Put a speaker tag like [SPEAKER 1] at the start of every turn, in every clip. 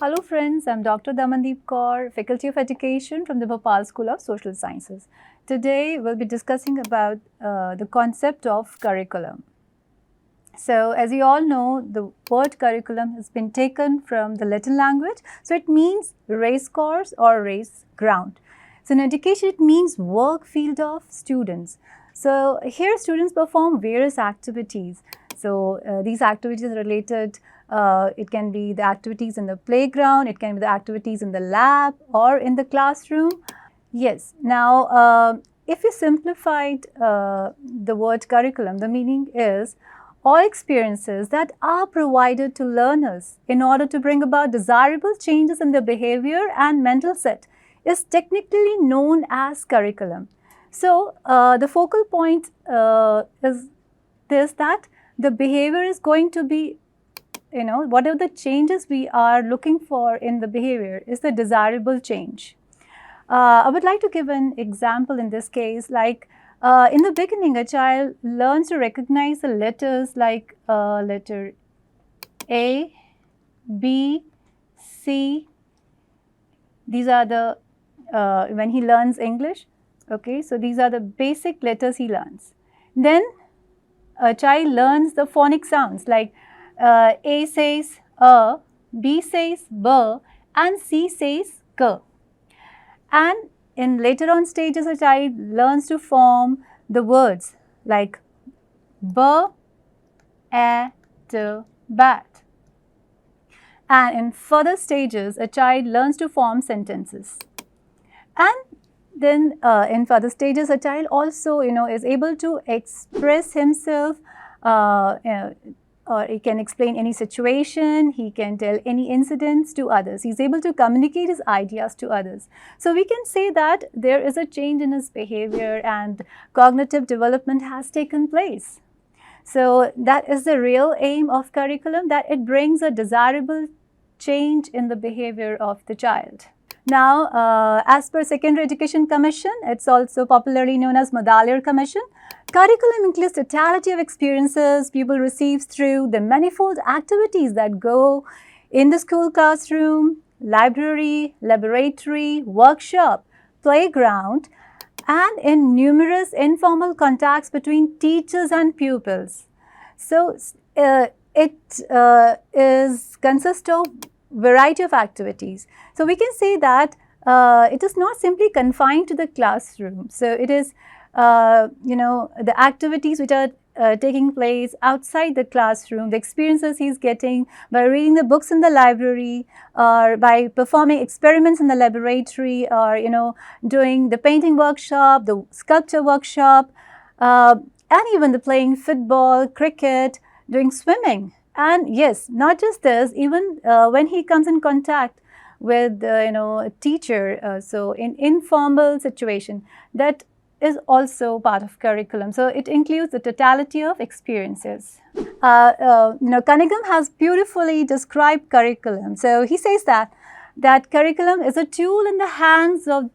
[SPEAKER 1] Hello friends, I'm Dr. Damandeep Kaur, Faculty of Education from the Bhopal School of Social Sciences. Today we'll be discussing about the concept of curriculum. So as you all know, the word curriculum has been taken from the Latin language. So it means race course or race ground. So in education it means work field of students. So here students perform various activities. So these activities are related, it can be the activities in the playground, it can be the activities in the lab or in the classroom. Yes, now if we simplified the word curriculum, the meaning is all experiences that are provided to learners in order to bring about desirable changes in their behavior and mental set is technically known as curriculum. So, the focal point is this, that the behavior is going to be, whatever the changes we are looking for in the behavior is the desirable change. I would like to give an example in this case, like in the beginning, a child learns to recognize the letters like letter A, B, C. These are the, when he learns English, okay, so these are the basic letters he learns. Then a child learns the phonic sounds like A says A, B says B, and C says K. And in later on stages, a child learns to form the words like b, a, t, bat. And in further stages, a child learns to form sentences. And then in further stages, a child also, is able to express himself, or he can explain any situation, he can tell any incidents to others. He's able to communicate his ideas to others. So we can say that there is a change in his behavior and cognitive development has taken place. So that is the real aim of curriculum, that it brings a desirable change in the behavior of the child. Now, as per Secondary Education Commission, it's also popularly known as Medallier Commission, curriculum includes totality of experiences pupil receives through the manifold activities that go in the school classroom, library, laboratory, workshop, playground, and in numerous informal contacts between teachers and pupils. So, it consists of variety of activities. So, we can say that it is not simply confined to the classroom. So, it is the activities which are taking place outside the classroom, the experiences he is getting by reading the books in the library or by performing experiments in the laboratory or, doing the painting workshop, the sculpture workshop, and even the playing football, cricket, doing swimming. And yes, not just this, even when he comes in contact with, a teacher, so in informal situation, that is also part of curriculum. So it includes the totality of experiences. Cunningham has beautifully described curriculum. So he says that curriculum is a tool in the hands of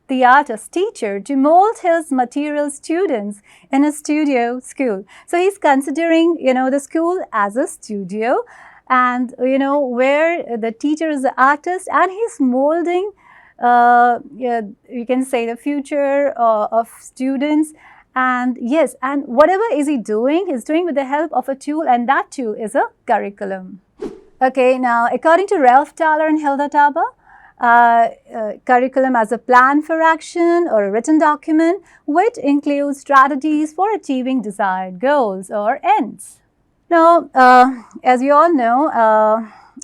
[SPEAKER 1] the artist teacher to mold his material students in a studio school. So he's considering, the school as a studio, and where the teacher is the artist and he's molding you can say the future of students. And yes, and whatever is he doing, he's doing with the help of a tool, and that tool is a curriculum. Okay, now according to Ralph Thaler and Hilda Taba, curriculum as a plan for action or a written document which includes strategies for achieving desired goals or ends. Now, as you all know,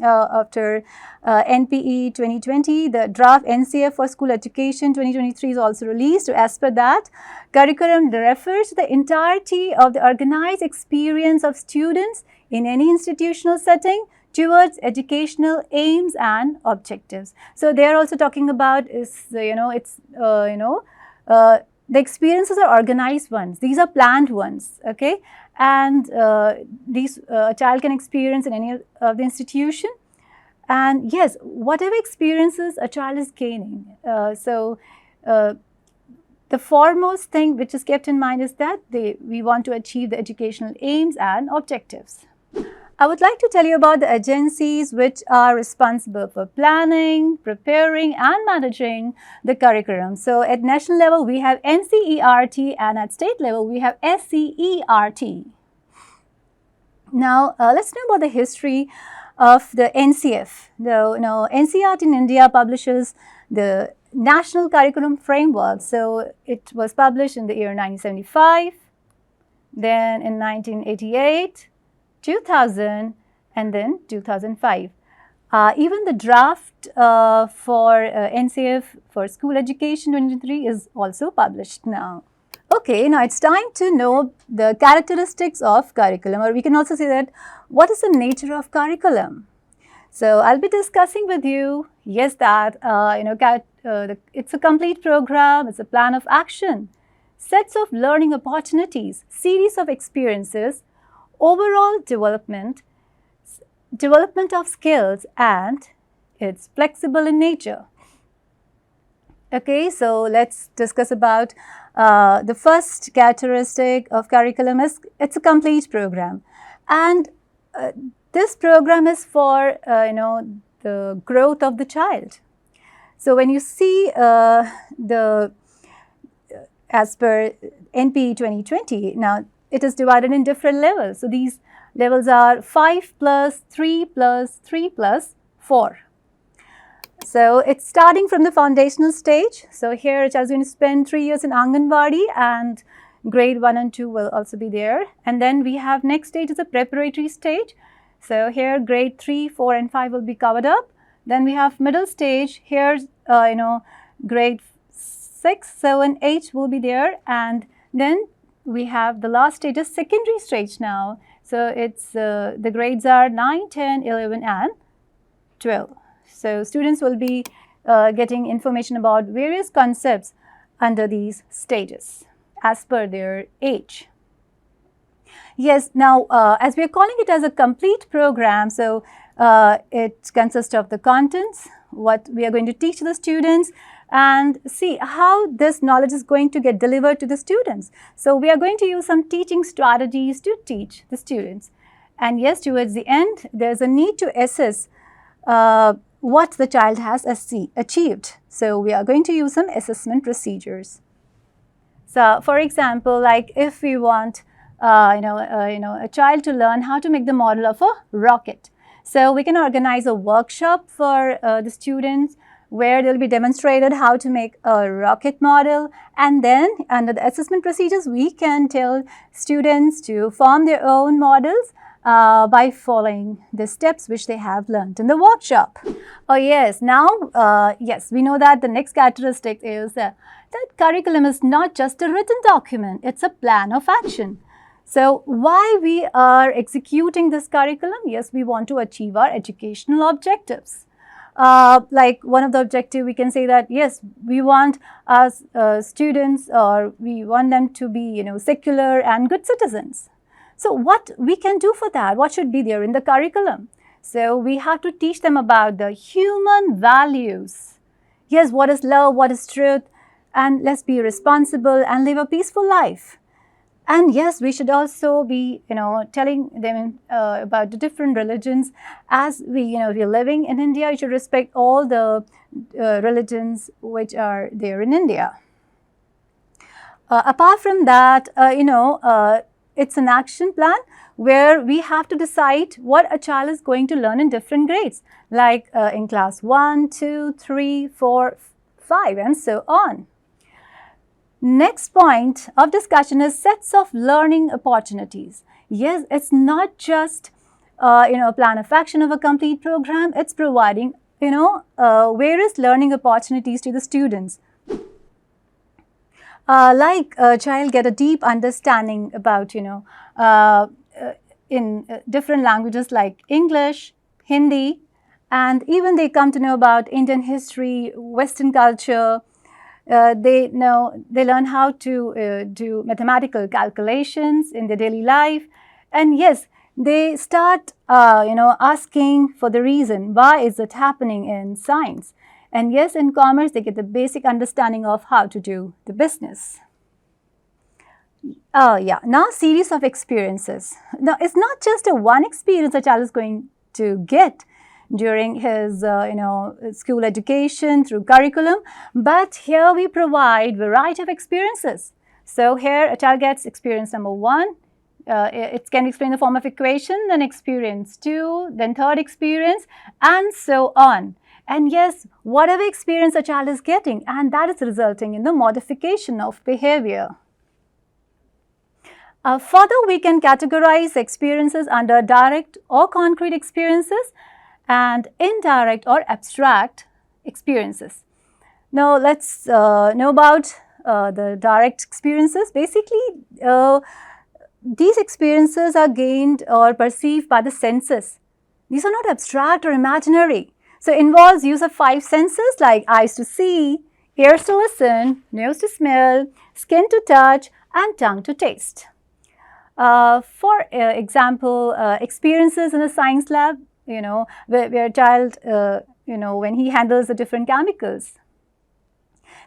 [SPEAKER 1] after NPE 2020, the draft NCF for school education 2023 is also released. As per that, curriculum refers to the entirety of the organized experience of students in any institutional setting towards educational aims and objectives. So they are also talking about is the experiences are organized ones. These are planned ones, okay, and these a child can experience in any of the institution. And yes, whatever experiences a child is gaining, the foremost thing which is kept in mind is that we want to achieve the educational aims and objectives. I would like to tell you about the agencies which are responsible for planning, preparing and managing the curriculum. So at national level we have NCERT and at state level we have SCERT. Now let's know about the history of the NCF. NCERT in India publishes the National Curriculum Framework. So it was published in the year 1975, then in 1988, 2000 and then 2005. Even the draft for NCF for school education 2023 is also published now. Okay, now it's time to know the characteristics of curriculum, or we can also say that what is the nature of curriculum. So I'll be discussing with you, yes, that it's a complete program, it's a plan of action, sets of learning opportunities, series of experiences, overall development of skills, and it's flexible in nature. Okay, so let's discuss about the first characteristic of curriculum is it's a complete program, and this program is for the growth of the child. So when you see as per NPE 2020, now it is divided in different levels. So these levels are 5 plus 3 plus 3 plus 4. So it's starting from the foundational stage. So here it is going to spend 3 years in Anganwadi, and grade 1 and 2 will also be there. And then we have next stage is a preparatory stage. So here grade 3, 4 and 5 will be covered up. Then we have middle stage. Here grade 6, 7, 8 will be there, and then we have the last stage is secondary stage now. So it's the grades are 9, 10, 11 and 12. So students will be getting information about various concepts under these stages as per their age. Yes, now as we are calling it as a complete program, so it consists of the contents, what we are going to teach the students, and see how this knowledge is going to get delivered to the students. So we are going to use some teaching strategies to teach the students. And yes, towards the end, there's a need to assess what the child has achieved. So we are going to use some assessment procedures. So for example, like if we want a child to learn how to make the model of a rocket, so we can organize a workshop for the students where they'll be demonstrated how to make a rocket model, and then under the assessment procedures we can tell students to form their own models by following the steps which they have learned in the workshop. Oh yes, now yes, we know that the next characteristic is that curriculum is not just a written document, it's a plan of action. So why we are executing this curriculum? Yes, we want to achieve our educational objectives. Like one of the objectives, we can say that yes, we want our students, or we want them to be secular and good citizens. So what we can do for that? What should be there in the curriculum? So we have to teach them about the human values. Yes, what is love, what is truth, and let's be responsible and live a peaceful life. And yes, we should also be, telling them about the different religions. As we're living in India, you should respect all the religions which are there in India. Apart from that, it's an action plan where we have to decide what a child is going to learn in different grades, like in class 1, 2, 3, 4, 5, and so on. Next point of discussion is sets of learning opportunities. Yes, it's not just a plan of action of a complete program. It's providing various learning opportunities to the students. Like a child get a deep understanding about in different languages like English, Hindi, and even they come to know about Indian history, Western culture. They learn how to do mathematical calculations in their daily life, and yes, they start asking for the reason why is it happening in science, and yes, in commerce they get the basic understanding of how to do the business. Oh yeah, now series of experiences. Now it's not just a one experience a child is going to get during his school education through curriculum, but here we provide variety of experiences. So here a child gets experience number 1. It can be explained in the form of equation, then experience 2, then third experience, and so on. And yes, whatever experience a child is getting, and that is resulting in the modification of behavior. Further, we can categorize experiences under direct or concrete experiences and indirect or abstract experiences. Now, let's know about the direct experiences. Basically, these experiences are gained or perceived by the senses. These are not abstract or imaginary. So, involves use of 5 senses like eyes to see, ears to listen, nose to smell, skin to touch, and tongue to taste. For example, experiences in a science lab, where a child, when he handles the different chemicals.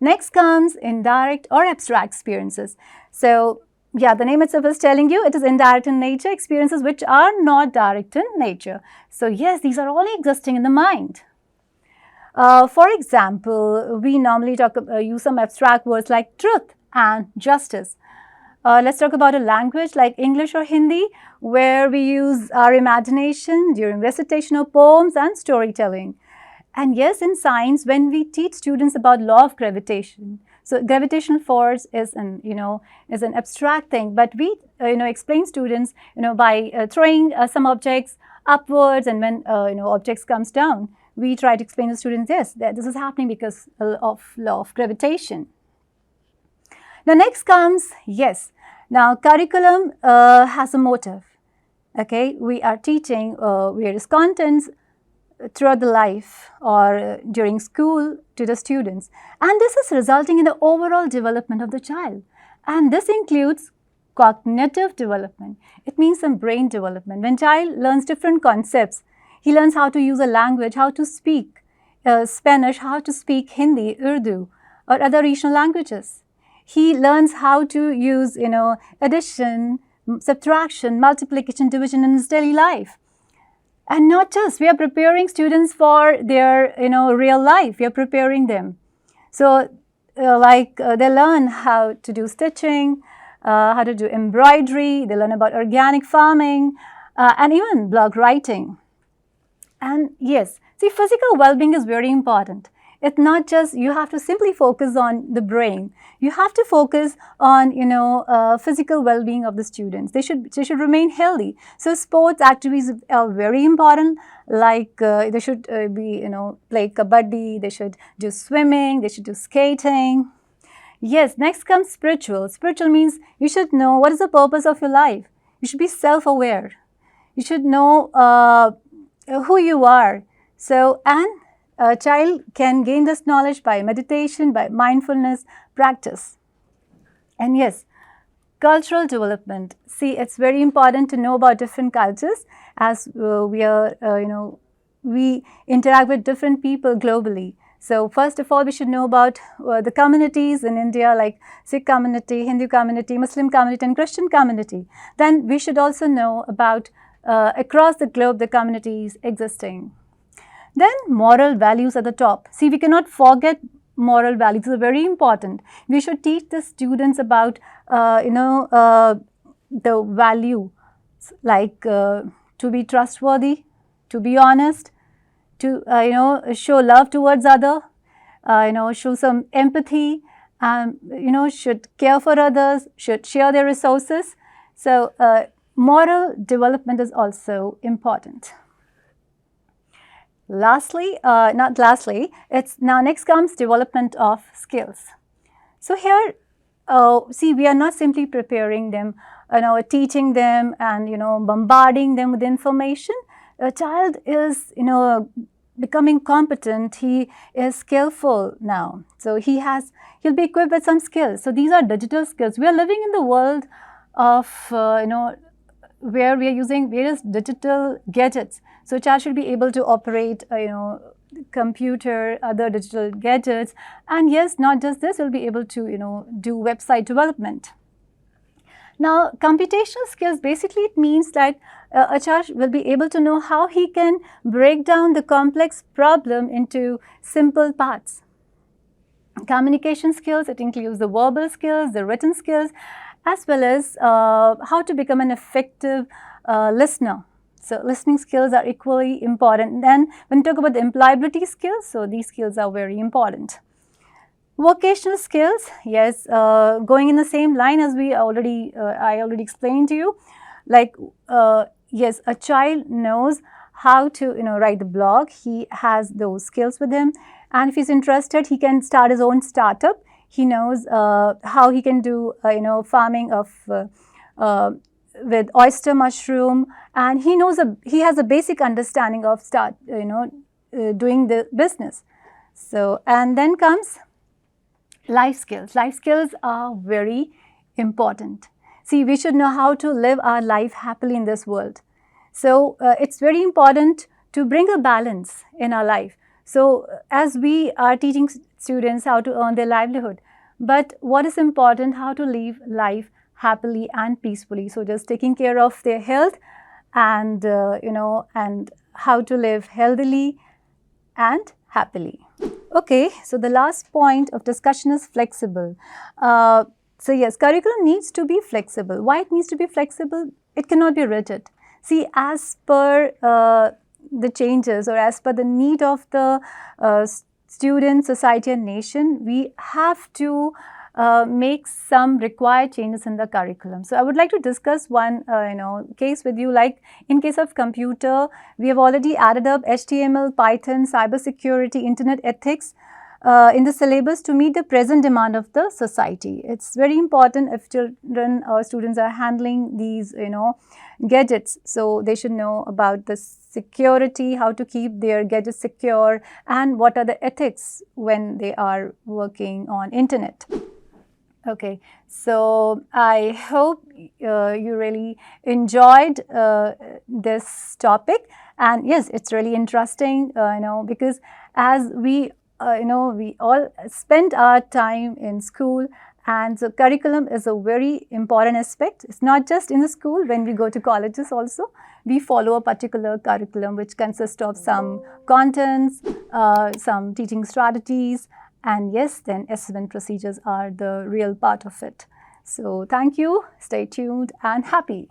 [SPEAKER 1] Next comes indirect or abstract experiences. So, yeah, the name itself is telling you it is indirect in nature, experiences which are not direct in nature. So, yes, these are all existing in the mind. For example, we normally use some abstract words like truth and justice. Let's talk about a language like English or Hindi, where we use our imagination during recitation of poems and storytelling. And yes, in science, when we teach students about law of gravitation, so gravitational force is an abstract thing, but we explain students by throwing some objects upwards, and when objects comes down, we try to explain to students, yes, that this is happening because of law of gravitation. Now, next comes, yes, now curriculum has a motive, okay? We are teaching various contents throughout the life or during school to the students, and this is resulting in the overall development of the child, and this includes cognitive development. It means some brain development. When child learns different concepts, he learns how to use a language, how to speak Spanish, how to speak Hindi, Urdu, or other regional languages. He learns how to use, addition, subtraction, multiplication, division in his daily life. And not just, we are preparing students for their, real life. We are preparing them. So, they learn how to do stitching, how to do embroidery. They learn about organic farming, and even blog writing. And yes, see, physical well-being is very important. It's not just you have to simply focus on the brain. You have to focus on physical well-being of the students. They should remain healthy. So sports activities are very important. Like they should play kabaddi. They should do swimming. They should do skating. Yes. Next comes spiritual. Spiritual means you should know what is the purpose of your life. You should be self-aware. You should know who you are. So a child can gain this knowledge by meditation, by mindfulness practice. And yes, cultural development. See, it's very important to know about different cultures as we interact with different people globally. So first of all, we should know about the communities in India, like Sikh community, Hindu community, Muslim community, and Christian community. Then we should also know about across the globe the communities existing. Then moral values at the top. See, we cannot forget moral values are very important. We should teach the students about the value like to be trustworthy, to be honest, to show love towards other, show some empathy, should care for others, should share their resources. So moral development is also important. Lastly, it's now next comes development of skills. So here, see, we are not simply preparing them, teaching them and bombarding them with information. A child is becoming competent. He is skillful now. So he'll be equipped with some skills. So these are digital skills. We are living in the world of where we are using various digital gadgets. So, child should be able to operate, computer, other digital gadgets, and yes, not just this, will be able to, do website development. Now, computational skills, basically it means that a child will be able to know how he can break down the complex problem into simple parts. Communication skills, it includes the verbal skills, the written skills, as well as how to become an effective listener. So, listening skills are equally important. Then, when we talk about the employability skills, so these skills are very important. Vocational skills, yes, going in the same line as I already explained to you, like yes, a child knows how to write the blog. He has those skills with him, and if he's interested, he can start his own startup. He knows how he can do farming of with oyster mushroom, and he has a basic understanding of doing the business. So, and then comes life skills. Life skills are very important. See, we should know how to live our life happily in this world. So, it's very important to bring a balance in our life. So, as we are teaching students how to earn their livelihood, but what is important, how to live life happily and peacefully. So, just taking care of their health and and how to live healthily and happily. Okay, so the last point of discussion is flexible. So yes, curriculum needs to be flexible. Why it needs to be flexible? It cannot be rigid. See, as per the changes or as per the need of the student, society and nation, we have to make some required changes in the curriculum. So, I would like to discuss one case with you. Like in case of computer, we have already added up HTML, Python, cybersecurity, internet ethics in the syllabus to meet the present demand of the society. It's very important if children or students are handling these gadgets. So, they should know about the security, how to keep their gadgets secure, and what are the ethics when they are working on internet. Okay, so I hope you really enjoyed this topic, and yes, it's really interesting, because as we we all spend our time in school, and so curriculum is a very important aspect. It's not just in the school. When we go to colleges also, we follow a particular curriculum which consists of some contents, some teaching strategies, and yes, then assessment procedures are the real part of it. So, thank you, stay tuned and happy.